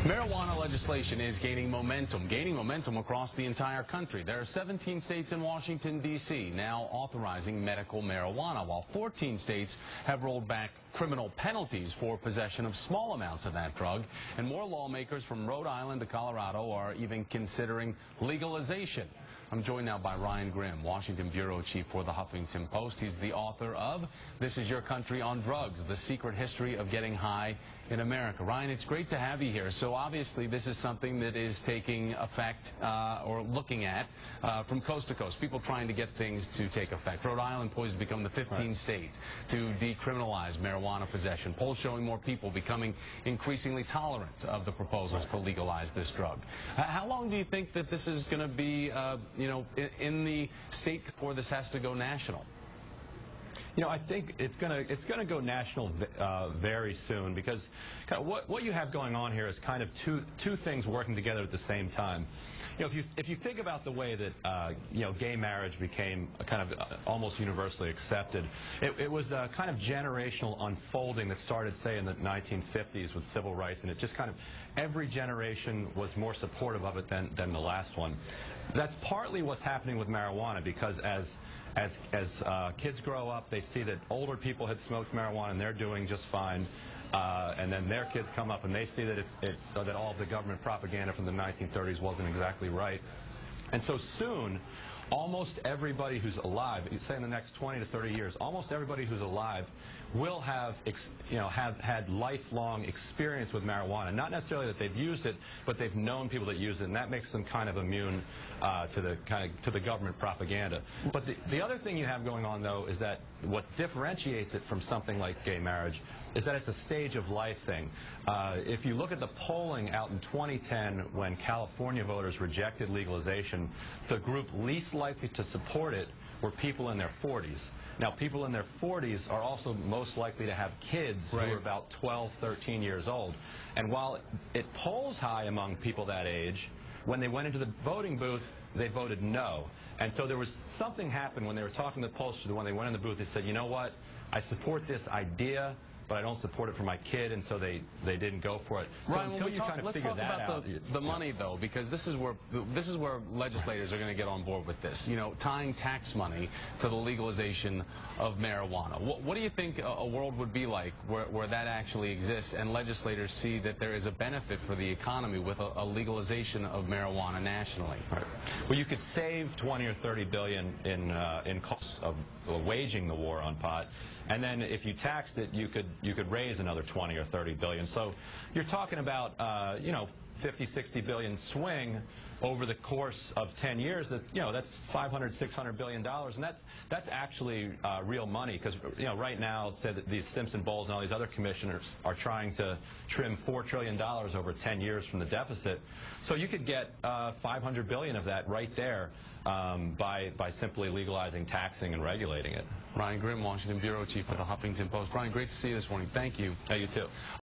Marijuana legislation is gaining momentum across the entire country. There are 17 states in Washington, D.C. now authorizing medical marijuana, while 14 states have rolled back criminal penalties for possession of small amounts of that drug. And more lawmakers from Rhode Island to Colorado are even considering legalization. I'm joined now by Ryan Grimm, Washington bureau chief for the Huffington Post. He's the author of This Is Your Country on Drugs, The Secret History of Getting High in America. Ryan, it's great to have you here. So obviously this is something that is taking effect or looking at from coast to coast, people trying to get things to take effect. Rhode Island poised to become the 15th state to decriminalize marijuana possession. Polls showing more people becoming increasingly tolerant of the proposals to legalize this drug. How long do you think that this is going to be in the state before this has to go national? I think it's gonna go national very soon, because kind of what you have going on here is kind of two things working together at the same time. If you think about the way that gay marriage became kind of almost universally accepted, it was a kind of generational unfolding that started, say, in the 1950s with civil rights, and it just kind of every generation was more supportive of it than the last one. That's partly what's happening with marijuana, because as kids grow up, they see that older people had smoked marijuana and they're doing just fine, and then their kids come up and they see that that all of the government propaganda from the 1930s wasn't exactly right. And so soon, almost everybody who's alive, say in the next 20 to 30 years, almost everybody who's alive will have had lifelong experience with marijuana. Not necessarily that they've used it, but they've known people that use it, and that makes them kind of immune to the government propaganda. But the other thing you have going on, though, is that what differentiates it from something like gay marriage is that it's a stage of life thing. If you look at the polling out in 2010, when California voters rejected legalization, the group least likely to support it were people in their 40s. Now, people in their 40s are also most likely to have kids who are about 12, 13 years old. And while it polls high among people that age, when they went into the voting booth, they voted no. And so there was something happened when they were talking to the pollsters. When they went in the booth, they said, you know what, I support this idea, but I don't support it for my kid, and so they didn't go for it. So Ryan, until you kind of figure that out, the money, though, because this is where legislators are going to get on board with this. Tying tax money to the legalization of marijuana. What do you think a world would be like where that actually exists, and legislators see that there is a benefit for the economy with a legalization of marijuana nationally? Right. Well, you could save 20 or 30 billion in costs of waging the war on pot, and then if you taxed it, you could raise another 20 or 30 billion. So you're talking about 50, 60 billion swing over the course of 10 years. That's 500, 600 billion dollars, and that's actually real money, because right now, said that these Simpson Bowles and all these other commissioners are trying to trim $4 trillion over 10 years from the deficit. So you could get 500 billion of that right there by simply legalizing, taxing, and regulating it. Ryan Grimm, Washington bureau chief for the Huffington Post. Ryan, great to see you this morning. Thank you. Hey, you too.